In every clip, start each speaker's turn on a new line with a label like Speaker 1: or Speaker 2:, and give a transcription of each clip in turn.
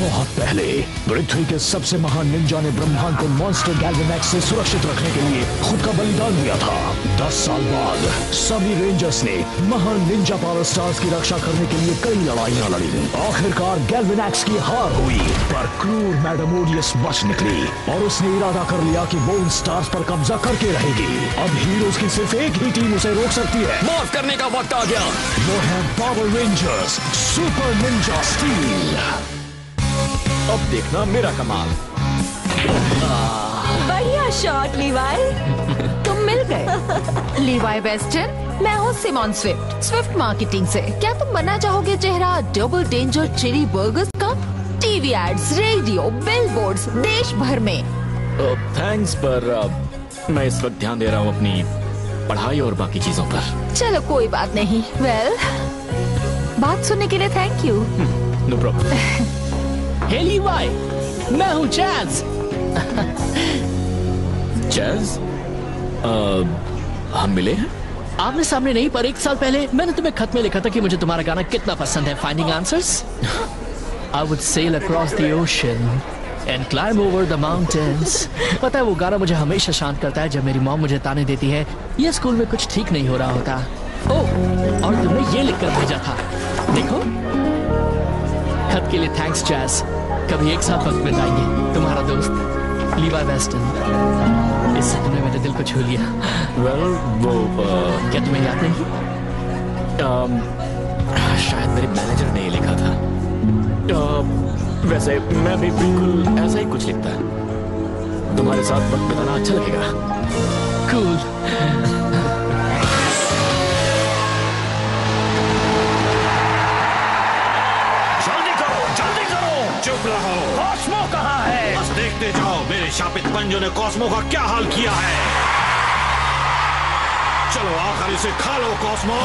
Speaker 1: बहुत पहले पृथ्वी के सबसे महान निंजा ने ब्रह्मांड को मॉन्स्टर गैल्वेनैक्स से सुरक्षित रखने के लिए खुद का बलिदान दिया था। 10 साल बाद सभी रेंजर्स ने महान निंजा पावर स्टार्स की रक्षा करने के लिए कई लड़ाइयां लड़ी। आखिरकार गैल्वेनैक्स की हार हुई, पर क्रूर मैडम ओडियस बच निकली और उसने इरादा कर लिया कि वो उन स्टार्स पर कब्जा करके रहेगी। अब हीरोज की सिर्फ एक ही टीम उसे रोक सकती है।
Speaker 2: माफ करने का वक्त आ गया।
Speaker 1: वो है power rangers super Ninja steel.
Speaker 2: अब देखना मेरा कमाल।
Speaker 3: बढ़िया शॉट लीवाई, तुम मिल गए।
Speaker 4: लीवाई वेस्टन, मैं हूँ सिमोन स्विफ्ट मार्केटिंग से। क्या तुम बनना चाहोगे चेहरा डबल डेंजर चिली बर्गर्स का? टीवी एड्स, रेडियो, बिलबोर्ड्स देश भर में।
Speaker 2: थैंक्स, पर मैं इस वक्त ध्यान दे रहा हूँ अपनी पढ़ाई और बाकी चीजों पर।
Speaker 4: चलो कोई बात नहीं। बात सुनने के लिए thank you.
Speaker 2: No problem.
Speaker 5: Hey Levi, मैं हूँ जैज।
Speaker 2: जैज? हम मिले हैं?
Speaker 5: आमने सामने नहीं, पर 1 साल पहले मैंने तुम्हें खत में लिखा था कि मुझे तुम्हारा गाना कितना पसंद है। Finding answers. I would sail across the ocean and climb over the mountains। पता है वो गाना मुझे हमेशा शांत करता है जब मेरी मॉम मुझे ताने देती है ये स्कूल में कुछ ठीक नहीं हो रहा होता। ओह, और तुमने ये लिखकर भेजा था, देखो। खत के लिए थैंक्स जैज। कभी एक साथ वक्त बिताएंगे। तुम्हारा दोस्त लीवाई वेस्टन। इससे तुमने मेरे दिल को छू लिया।
Speaker 2: वेल, वो
Speaker 5: क्या तुम्हें याद नहीं?
Speaker 2: शायद मेरे मैनेजर ने ये लिखा था। वैसे मैं भी बिल्कुल ऐसा ही कुछ लिखता है। तुम्हारे साथ वक्त बिताना अच्छा लगेगा।
Speaker 5: कूल।
Speaker 6: जल्दी करो। चुप रहो। कॉस्मो कहाँ है? बस देखते जाओ मेरे शापित पंजों ने कॉस्मो का क्या हाल किया है। चलो आखिर इसे खा लो कॉस्मो।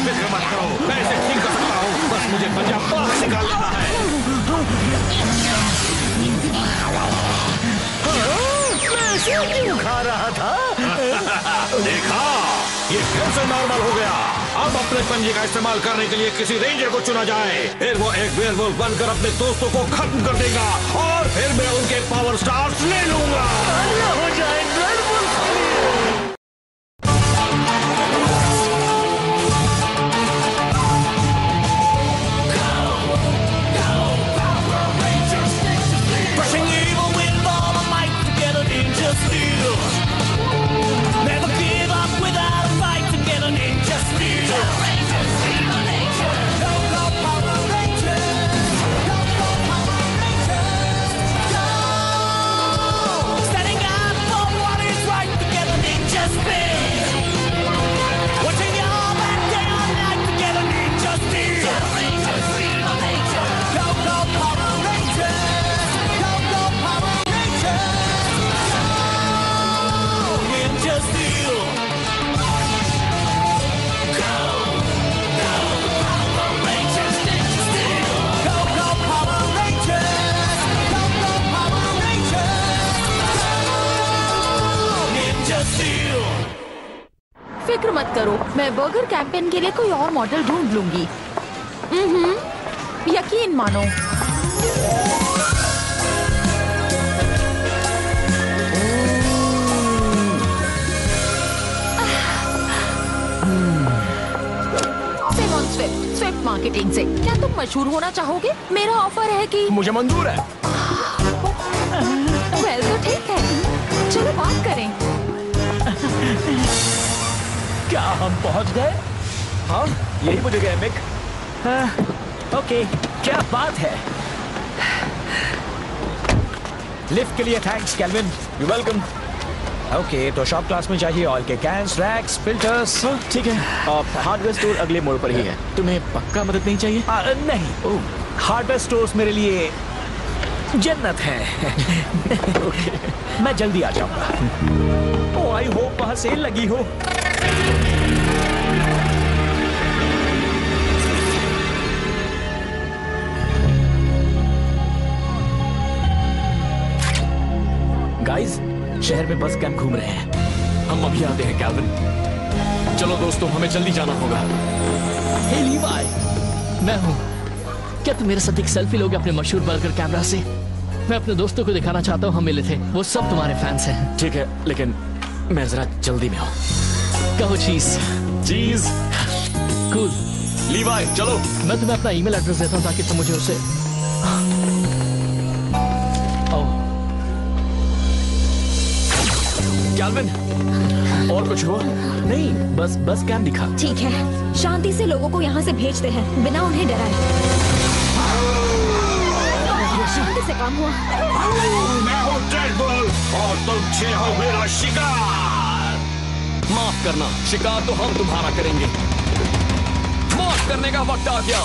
Speaker 6: फिक्र मत करो, मैं इसे ठीक कर सकता हूँ। बस मुझे पंजा बाहर निकाल लेना है। मैं इसे क्यों खा रहा था? देखा, ये फिर से नॉर्मल हो गया। अब अपने पंजे का इस्तेमाल करने के लिए किसी रेंजर को चुना जाए। फिर वो एक वेयरवुल्फ बनकर अपने दोस्तों को खत्म कर देगा और फिर मैं उनके पावर स्टार्स ले लूंगा। हो जाए
Speaker 4: फिक्र मत करो, मैं बर्गर कैंपेन के लिए कोई और मॉडल ढूंढ लूंगी। यकीन मानो। सिमोन स्विफ्ट मार्केटिंग से। क्या तुम मशहूर होना चाहोगे? मेरा ऑफर है कि
Speaker 2: मुझे मंजूर है।
Speaker 4: वेल तो ठीक है, चलो बात करें।
Speaker 5: क्या हम पहुंच गए?
Speaker 2: हाँ, यही मुझे गया मिक।
Speaker 5: ओके, क्या बात है?
Speaker 1: लिफ्ट के लिए thanks kelvin.
Speaker 2: You welcome.
Speaker 1: Okay, तो शॉप क्लास में चाहिए ऑयल के कैंस, रैक्स, फिल्टर्स।
Speaker 2: ठीक है। हार्डवेयर स्टोर अगले मोड़ पर ही है। तुम्हें पक्का मदद नहीं चाहिए?
Speaker 1: नहीं, हार्डवेयर स्टोर्स मेरे लिए जन्नत है। मैं जल्दी आ जाऊंगा। ओह, आई होप वहां सेल लगी हो।
Speaker 2: गाइस, शहर में बस कैंप घूम रहे हैं। हम अभी आते हैं कैल्विन। चलो दोस्तों, हमें जल्दी जाना होगा।
Speaker 5: हे लीवाई, मैं हूँ। क्या तुम मेरे साथ एक सेल्फी लोगे अपने मशहूर बर्गर कैमरा से? मैं अपने दोस्तों को दिखाना चाहता हूँ हम मिले थे। वो सब तुम्हारे फैंस हैं।
Speaker 2: ठीक है, लेकिन मैं जरा जल्दी में हूँ।
Speaker 5: कहो चीज।
Speaker 2: चीज।
Speaker 5: कूल।
Speaker 2: लीवाई चलो।
Speaker 5: मैं तुम्हें अपना ईमेल एड्रेस देता हूँ ताकि तुम मुझे उसे
Speaker 2: कैल्विन, और कुछ हुआ? नहीं, बस कैंप दिखा।
Speaker 7: ठीक है, शांति से लोगों को यहाँ से भेजते हैं बिना उन्हें डराए। शांति से काम हुआ।
Speaker 6: मैं हूँ डेडपूल और तुम 6 हो मेरा शिकार।
Speaker 2: माफ करना, शिकार तो हम तुम्हारा करेंगे। माफ करने का वक्त आ गया।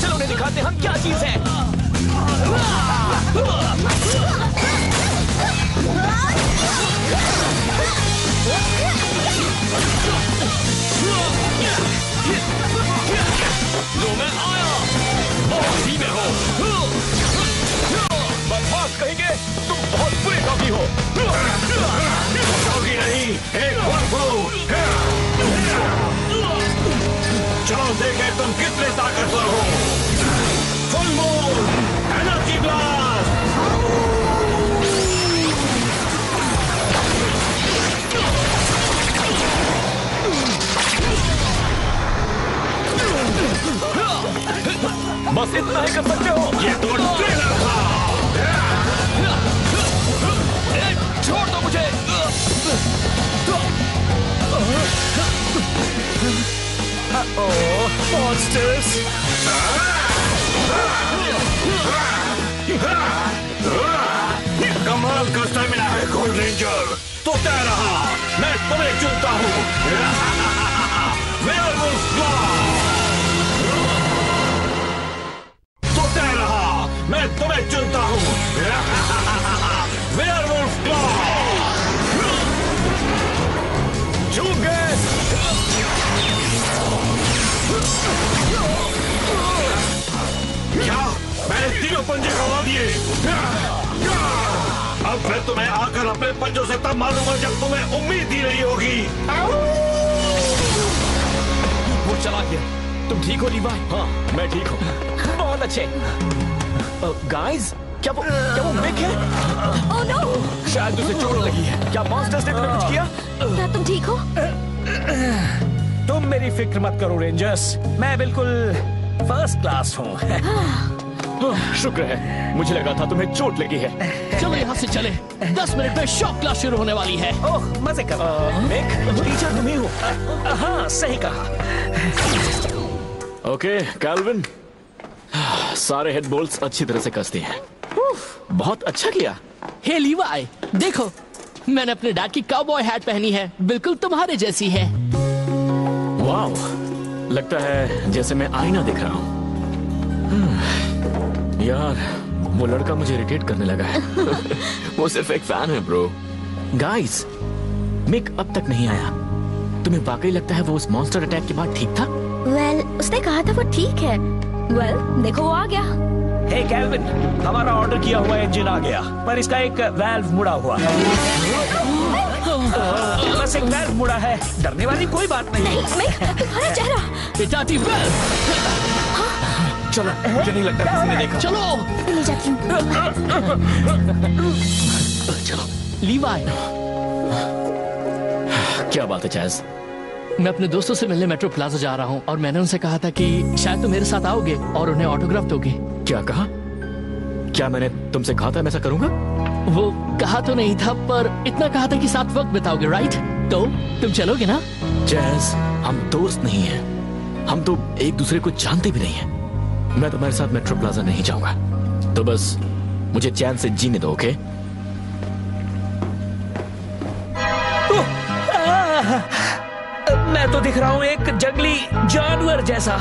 Speaker 5: चलो उन्हें दिखाते हम क्या चीज है।
Speaker 2: लो मैं आया। बहुत ही में हो। बदमाश कहेंगे, तुम बहुत बुरे कॉपी हो।
Speaker 6: होगी नहीं, एक चलो देखें तुम कितने ताकतवर हो। Full moon energy blast.
Speaker 2: बस इतना ही कर सकते हो।
Speaker 6: ये तो ट्रेलर था।
Speaker 2: छोड़ दो मुझे।
Speaker 6: मॉन्स्टर्स। कमाल का स्टैमिना है गोल्ड रेंजर। तो तय रहा, मैं तुम्हें चुनता हूँ। Werewolf claw. तो तय रहा, मैं तुम्हें चुनता हूँ। Werewolf claw. चूक गए। क्या मैंने तीनों पंजे गवा दिए? अब मैं तुम्हें आकर अपने पंजों से तब मारूंगा जब तुम्हें उम्मीद ही नहीं होगी।
Speaker 2: वो चला गया। तुम ठीक हो लीवाई? हाँ, मैं ठीक हूँ। बहुत अच्छे। गाइस, क्या वो मिक है?
Speaker 7: Oh no!
Speaker 2: शायद उसे चोट लगी है। क्या मॉन्स्टर्स ने तुम्हें कुछ किया?
Speaker 7: क्या तुम ठीक हो?
Speaker 8: तुम मेरी फिक्र मत करो रेंजर्स, मैं बिल्कुल फर्स्ट क्लास हूँ।
Speaker 2: शुक्र है, मुझे लगा था तुम्हें चोट लगी है।
Speaker 5: चलो यहाँ से चले। 10 मिनट में शॉक क्लास शुरू होने वाली है।
Speaker 8: ओह मजे कर।
Speaker 2: मिक,
Speaker 8: टीचर तुम ही हो। हाँ सही कहा।
Speaker 2: ओके कैल्विन, सारे हेड बोल्ट्स अच्छी तरह से कस दिए हैं। बहुत अच्छा किया।
Speaker 5: हे लीवाई, देखो मैंने अपने डैड की काउबॉय हैट पहनी है, बिल्कुल तुम्हारे जैसी है।
Speaker 2: वाओ, लगता है जैसे मैं आईना दिख रहा हूँ। यार, वो लड़का मुझे इरिटेट करने लगा है। वो सिर्फ एक फैन है ब्रो। गाइस, मिक अब तक नहीं आया। तुम्हें वाकई लगता है वो उस मॉन्स्टर अटैक के बाद ठीक था?
Speaker 7: वेल, उसने कहा था वो ठीक है। वेल, देखो वो आ गया।
Speaker 8: हे कैल्विन, हमारा ऑर्डर किया हुआ इंजन आ गया, पर इसका एक वाल्व मुड़ा हुआ है। बस एक वाल्व मुड़ा है, डरने वाली कोई बात नहीं।
Speaker 7: तुम्हारा चेहरा।
Speaker 5: इटाटी वेल्व।
Speaker 2: चलो, मुझे नहीं लगता किसी ने देखा।
Speaker 5: चलो
Speaker 7: ले जाती हूँ।
Speaker 5: चलो लीवाई।
Speaker 2: क्या बात है चैज़?
Speaker 5: मैं अपने दोस्तों से मिलने मेट्रो प्लाजा जा रहा हूँ और मैंने उनसे कहा था कि शायद तुम मेरे साथ आओगे और उन्हें ऑटोग्राफ दोगे।
Speaker 2: क्या कहा? क्या मैंने तुमसे कहा था मैं ऐसा करूंगा?
Speaker 5: वो कहा तो नहीं था, पर इतना कहा था कि साथ वक्त बिताओगे, राइट? तो तुम चलोगे ना?
Speaker 2: चैज़, हम दोस्त नहीं हैं। हम तो एक दूसरे को जानते भी नहीं हैं। मैं तुम्हारे साथ मेट्रो प्लाजा नहीं जाऊंगा। तो बस मुझे चैन से जीने दो, ओके?
Speaker 8: मैं तो दिख रहा हूँ एक जंगली जानवर जैसा।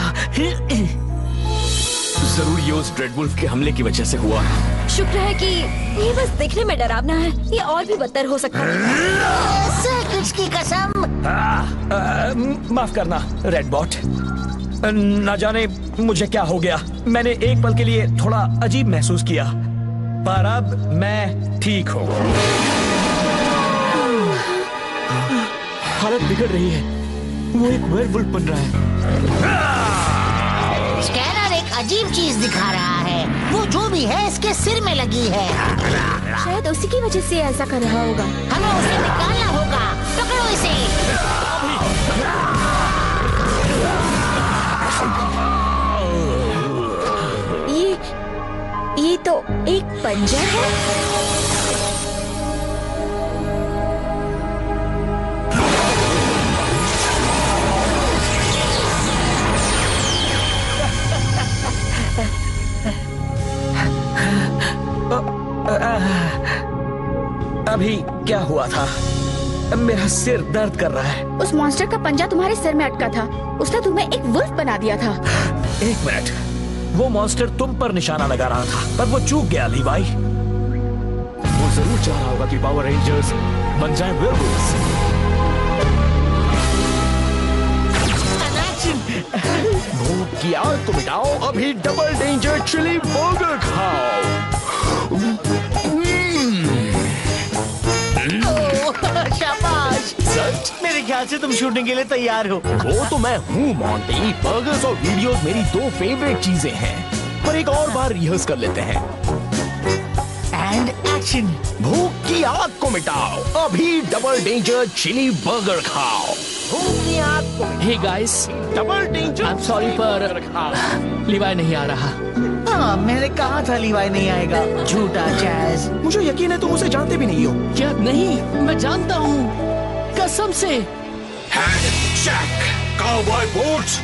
Speaker 2: जरूर ये उस रेड वुल्फ के हमले की वजह से हुआ है।
Speaker 7: शुक्र है कि ये बस देखने में डरावना है, ये और भी बदतर हो सकता है।
Speaker 3: किसकी कसम?
Speaker 8: माफ करना रेड बॉट, ना जाने मुझे क्या हो गया। मैंने एक पल के लिए थोड़ा अजीब महसूस किया, पर अब मैं ठीक हूँ।
Speaker 2: हालत बिगड़ रही है, वो एक वेयरवुल्फ बन रहा है।
Speaker 3: स्कैनर एक अजीब चीज दिखा रहा है, वो जो भी है इसके सिर में लगी है।
Speaker 7: शायद उसी की वजह से ऐसा कर रहा होगा।
Speaker 3: हमें उसे निकालना होगा, पकड़ो इसे।
Speaker 7: ये तो एक पंजा है।
Speaker 8: अभी क्या हुआ था? मेरा सिर दर्द कर रहा है।
Speaker 7: उस मॉन्स्टर का पंजा तुम्हारे सिर में अटका था, उसने तुम्हें एक वुल्फ बना दिया था।
Speaker 8: एक मिनट, वो मॉन्स्टर तुम पर निशाना लगा रहा था, पर वो चूक गया लीवाई।
Speaker 2: वो जरूर चाह रहा होगा कि पावर रेंजर्स बन जाएं वेयरवुल्व्स।
Speaker 1: भूख की आग को मिटाओ, अभी डबल डेंजर चिली बर्गर खाओ।
Speaker 3: शाबाश।
Speaker 1: सच?
Speaker 3: मेरे ख्याल से तुम शूटिंग के लिए तैयार हो।
Speaker 1: वो तो मैं हूँ मॉन्टी। बर्गर्स और वीडियोस मेरी 2 फेवरेट चीजें हैं, पर एक और बार रिहर्स कर लेते हैं।
Speaker 3: And action.
Speaker 1: भूख की आग को मिटाओ, अभी डबल डेंजर चिली बर्गर खाओ। भूख की आग को
Speaker 5: hey guys,
Speaker 1: double danger.
Speaker 5: I am sorry पर लिवाई नहीं आ रहा।
Speaker 3: हाँ, मैंने कहा था लीवाई नहीं आएगा। झूठा चैज।
Speaker 8: मुझे यकीन है तुम उसे जानते भी नहीं हो।
Speaker 5: क्या नहीं? मैं जानता हूँ, कसम से।
Speaker 6: चेक। Cowboy boots.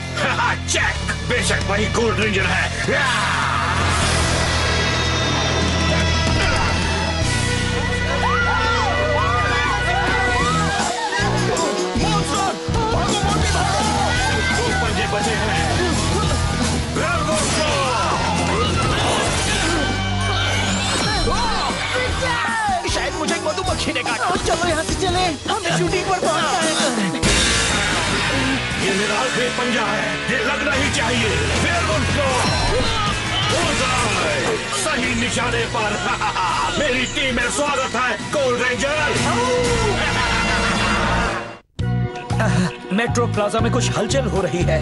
Speaker 6: चेक। बेशक वही गोल्ड रेंजर है। पंजे बचे हैं।
Speaker 1: शायद मुझे एक मधुमक्खी ने काटा।
Speaker 3: चलो यहाँ से चले, हमें शूटिंग पर पहुंचना है।
Speaker 6: ये मेरा आखिरी पंजा है, ये लगना ही चाहिए। वेयरवुल्फ को बुलसआई, सही निशाने पर। मेरी टीम में स्वागत है गोल्ड रेंजर।
Speaker 8: मेट्रो प्लाजा में कुछ हलचल हो रही है।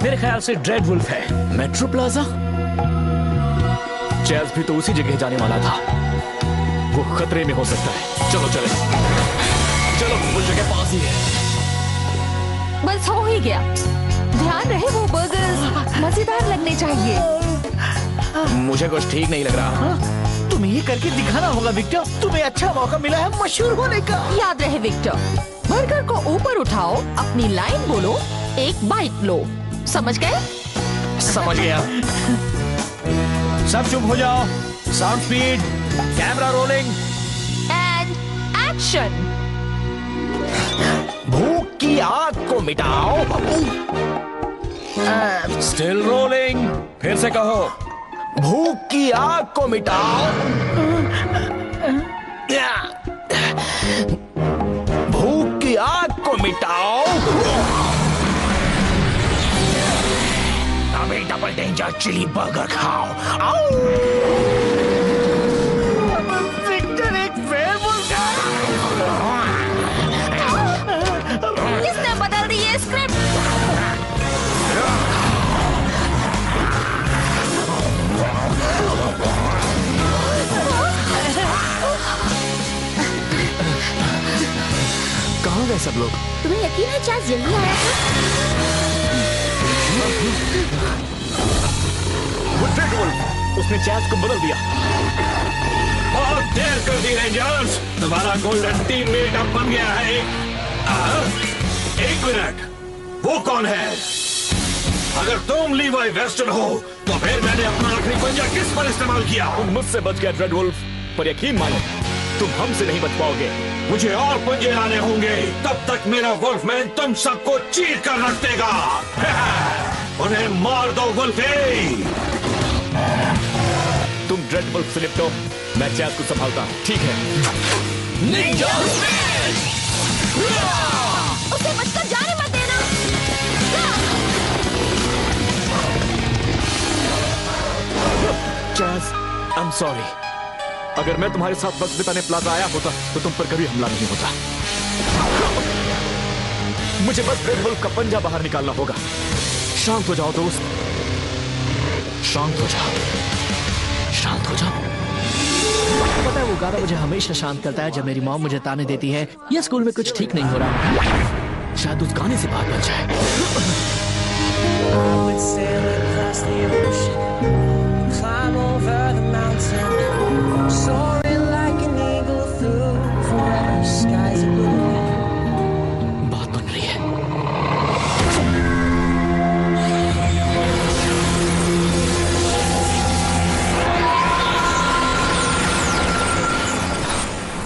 Speaker 8: मेरे ख्याल से ड्रेड वुल्फ है।
Speaker 2: Metro plaza? चैज भी तो उसी जगह जाने वाला था। वो खतरे में हो सकता है। चलो चले, चलो, वो जगह पास ही है।
Speaker 4: बस हो ही गया। ध्यान रहे वो बर्गर्स मजेदार लगने चाहिए।
Speaker 2: मुझे कुछ ठीक नहीं लग रहा।
Speaker 3: तुम्हें ये करके दिखाना होगा विक्टर, तुम्हें अच्छा मौका मिला है मशहूर होने का।
Speaker 4: याद रहे विक्टर, बर्गर को ऊपर उठाओ, अपनी लाइन बोलो, एक बाइट लो। समझ गए?
Speaker 2: समझ गया।
Speaker 8: सब चुप हो जाओ। Sound speed, camera rolling
Speaker 4: and action.
Speaker 1: भूख की आग को मिटाओ।
Speaker 8: Still rolling. फिर से कहो।
Speaker 1: भूख की आग को मिटाओ। भूख की आग को मिटाओ। अभी डबल डेंजर चिली बर्गर खाओ।
Speaker 3: विक्टर एक वेयरवुल्फ है।
Speaker 4: किसने बदल दी ये स्क्रिप्ट?
Speaker 2: कहाँ गए सब लोग?
Speaker 7: तुम्हें यकीन है चैज जल्दी आया था?
Speaker 2: वो रेड वुल्फ, उसने चैज को बदल दिया।
Speaker 6: बहुत देर कर दी रेंजर्स, तुम्हारा गोल्डन टीममेट अब बन गया है। एक मिनट, वो कौन है? अगर तुम लीवाई वेस्टन हो तो फिर मैंने अपना आखिरी पंजा किस पर इस्तेमाल किया?
Speaker 2: तुम मुझसे बच गए रेड वुल्फ, पर यकीन मानो तुम हमसे नहीं बच पाओगे।
Speaker 6: मुझे और पंजे लाने होंगे। तब तक मेरा वुल्फमैन तुम सबको चीर कर रख देगा। उन्हें मार दो वुल्फी।
Speaker 2: तुम ड्रेड वुल्फ से निपटो, मैं चैज को संभालता हूँ। ठीक है। Ninja spin!
Speaker 7: उसे बचकर जाने मत देना।
Speaker 2: Chasm, I am sorry. अगर मैं तुम्हारे साथ वक्त बिताने प्लाजा आया होता तो तुम पर कभी हमला नहीं होता। मुझे बस ड्रेड वुल्फ का पंजा बाहर निकालना होगा। शांत हो जाओ दोस्त, शांत हो जाओ, शांत हो जाओ।
Speaker 5: पता है वो गाना मुझे हमेशा शांत करता है जब मेरी मॉम मुझे ताने देती है ये स्कूल में कुछ ठीक नहीं हो रहा।
Speaker 2: शायद उस गाने से बात बन जाए।
Speaker 9: I would sail across the ocean, climb over the mountain, soaring like an eagle through forever skies of blue.
Speaker 2: बात बन रही है।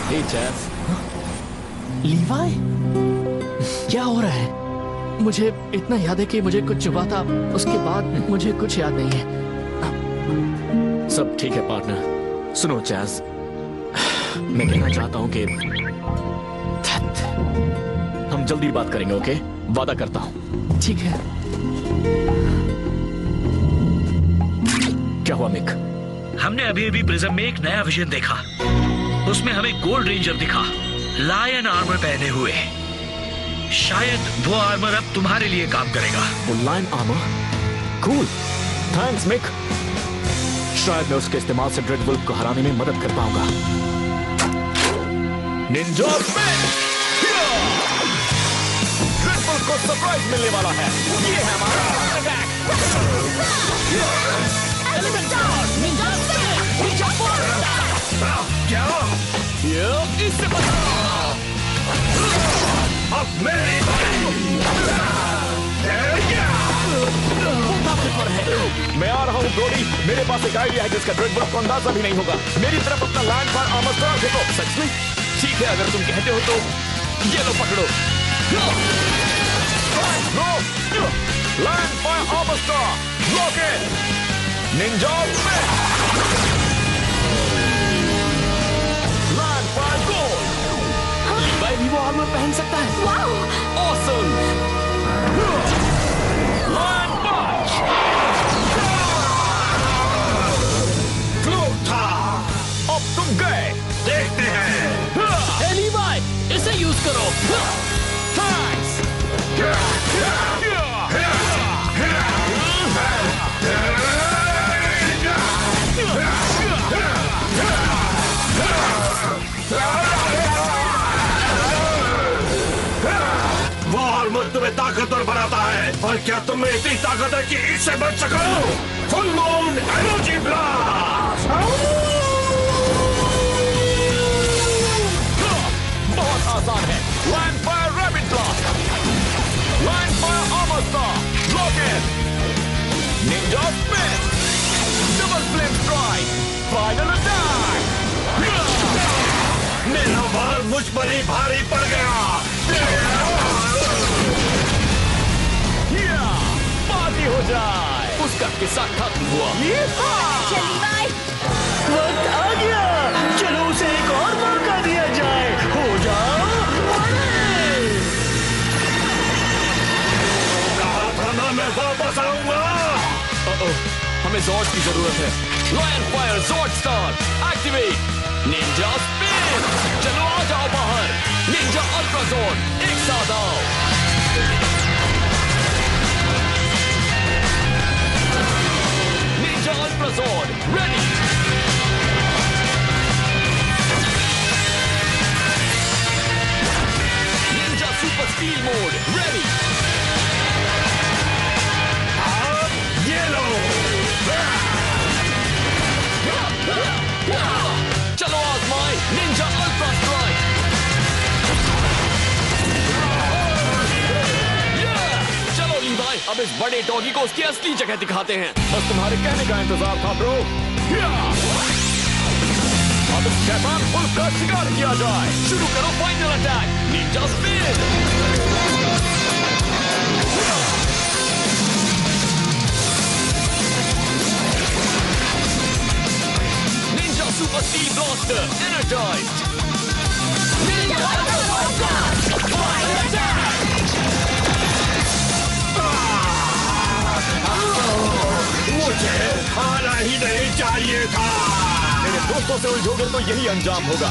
Speaker 2: Hey, Chaz.
Speaker 5: लीवाई, क्या हो रहा है? मुझे इतना याद है कि मुझे कुछ चुभा था, उसके बाद मुझे कुछ याद नहीं है।
Speaker 2: सब ठीक है पार्टनर। सुनो चैज, मैं कहना चाहता हूं कि हम जल्दी बात करेंगे, ओके? वादा करता हूं।
Speaker 5: ठीक है।
Speaker 2: क्या हुआ मिक?
Speaker 8: हमने अभी प्रिज्म में एक नया विजन देखा। उसमें हमें गोल्ड रेंजर दिखा, लायन आर्मर पहने हुए। शायद वो आर्मर अब तुम्हारे लिए काम करेगा।
Speaker 2: वो lion armour? Cool, thanks Mick. शायद मैं उसके इस्तेमाल से ड्रेड वुल्फ को हराने में मदद कर पाऊंगा। Ninja spin! ड्रेड वुल्फ को सरप्राइज मिलने वाला है। ये है हमारा attack.
Speaker 7: Ninja spin! Ninja force!
Speaker 6: क्या?
Speaker 2: ये इससे बचा।
Speaker 6: अब मेरी
Speaker 2: मैं आ रहा हूँ ब्रोडी। मेरे पास एक आइडिया है जिसका ड्रेड वुल्फ को अंदाजा भी नहीं होगा। मेरी तरफ अपना लैंड फायर आर्मर स्टार फेंको। सच में? ठीक है, अगर तुम कहते हो तो ये लो पकड़ो। Land fire armour star, lock in, Ninja spin, land fire गोल। लीवाई भी वो आर्मर पहन सकता है।
Speaker 7: वाओ!
Speaker 2: ऑसम! लैंड पंच!
Speaker 6: क्लोक था।
Speaker 2: अब तुम गए।
Speaker 6: देखते हैं।
Speaker 5: हे लीवाई, इसे यूज करो।
Speaker 2: थैंक्स।
Speaker 6: वो आर्मर तुम्हें ताकतवर बनाता है। और क्या तुम में इतनी ताकत है कि इससे बच सको? Full moon energy blast!
Speaker 2: बहुत आसान है। Land fire rapid blast, land fire armour star, lock in, Ninja spin, double flame strike, final attack.
Speaker 6: मेरा भार मुझ पर ही भारी पड़ गया।
Speaker 2: पार्टी हो जाए। उसका किस्सा खत्म हुआ।
Speaker 7: लीवाई!
Speaker 8: वक्त आ गया, चलो उसे एक और मौका दिया जाए। हो जाओ बड़े।
Speaker 6: कहा था ना मैं वापस आऊंगा।
Speaker 2: हमें जॉर्ज की जरूरत है। Lion fire George star activate, ninja spin. चलो आ जाओ बाहर। निंजा अल्ट्रा जोन, एक साथ आओ। Ninja ultra zone ready. Ninja super speed mode ready.
Speaker 6: ये लो।
Speaker 2: चलो आजमाए निंजा अल्ट्रा स्ट्राइक। चलो लीवाई, अब इस बड़े डॉगी को उसकी असली जगह दिखाते हैं। बस तुम्हारे कहने का इंतजार था ब्रो। अब शैतान वुल्फ का शिकार किया जाए। शुरू करो final attack, Ninja spin. Ninja super steel blaster energised. Ninja blaster final attack.
Speaker 6: मुझे खाना ही नहीं चाहिए था।
Speaker 2: मेरे दोस्तों से उलझोगे तो यही अंजाम होगा।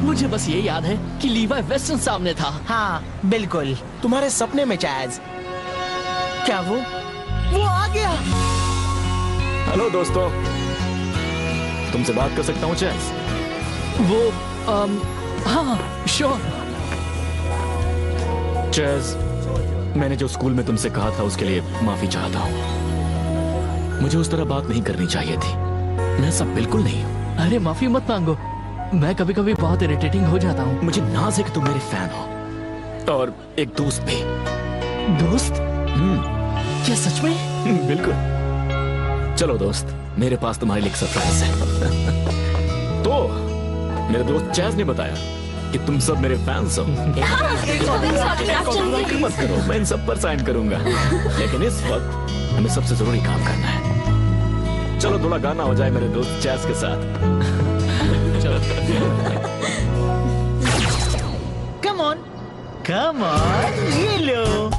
Speaker 5: मुझे बस ये याद है कि लीवाई वेस्टर्न सामने था।
Speaker 8: हाँ बिल्कुल, तुम्हारे सपने में चैज। क्या वो आ गया?
Speaker 2: हेलो दोस्तों, तुमसे बात कर सकता हूँ चैज?
Speaker 5: वो हाँ श्योर।
Speaker 2: चैज, मैंने जो स्कूल में तुमसे कहा था उसके लिए माफी चाहता हूँ। मुझे उस तरह बात नहीं करनी चाहिए थी। मैं सब बिल्कुल नहीं हूँ।
Speaker 5: अरे माफी मत मांगो, मैं कभी कभी बहुत इरिटेटिंग हो जाता हूँ।
Speaker 2: मुझे नाज है कि तुम मेरे फैन हो और एक दोस्त भी।
Speaker 5: दोस्त? क्या सच में?
Speaker 2: बिल्कुल। चलो दोस्त, मेरे पास तुम्हारे लिए एक सरप्राइज है। तो मेरे दोस्त चैज ने बताया कि तुम सब मेरे फैंस हो। मत करो, मैं इन सब पर साइन करूंगा, लेकिन इस वक्त हमें सबसे जरूरी काम करना है। चलो थोड़ा गाना हो जाए मेरे दोस्त चैज के साथ। चलो।
Speaker 10: कम ऑन, ये लो।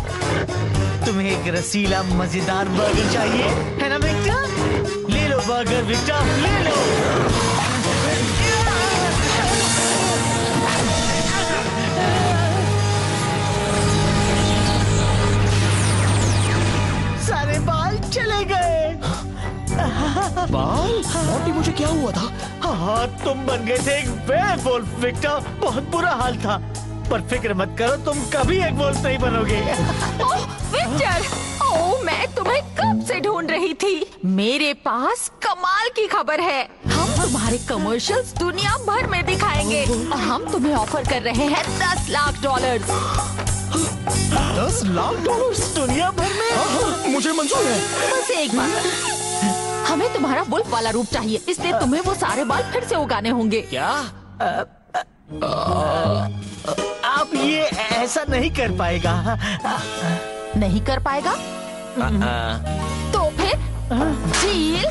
Speaker 10: तुम्हें एक रसीला मजेदार बर्गर चाहिए है ना विक्टर? ले लो बर्गर विक्टर, ले लो। सारे बाल चले गए।
Speaker 8: बाल? मोटी, मुझे क्या हुआ था?
Speaker 10: हाँ, तुम बन गए थे एक वेयरवुल्फ विक्टर। बहुत बुरा हाल था, पर फिक्र मत करो, तुम कभी एक वुल्फ नहीं बनोगे।
Speaker 4: ओह विक्टर, ओह मैं तुम्हें कब से ढूंढ रही थी। मेरे पास कमाल की खबर है। हम तुम्हारे कमर्शियल्स दुनिया भर में दिखाएंगे। हम तुम्हें ऑफर कर रहे हैं $10 लाख।
Speaker 8: $10 लाख
Speaker 10: दुनिया भर में?
Speaker 8: मुझे मंजूर है।
Speaker 4: बस एक बात, हमें तुम्हारा वुल्फ वाला रूप चाहिए, इसलिए तुम्हें वो सारे बाल फिर से उगाने होंगे।
Speaker 10: क्या? आप ये ऐसा नहीं कर पाएगा।
Speaker 4: नहीं कर पाएगा? तो फिर डील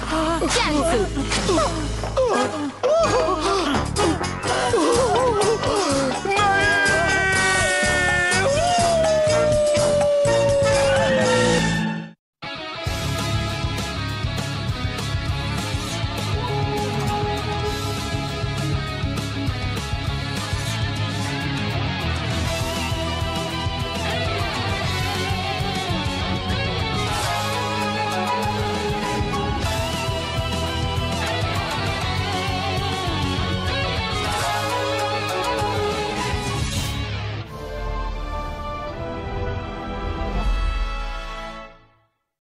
Speaker 4: कैंसिल।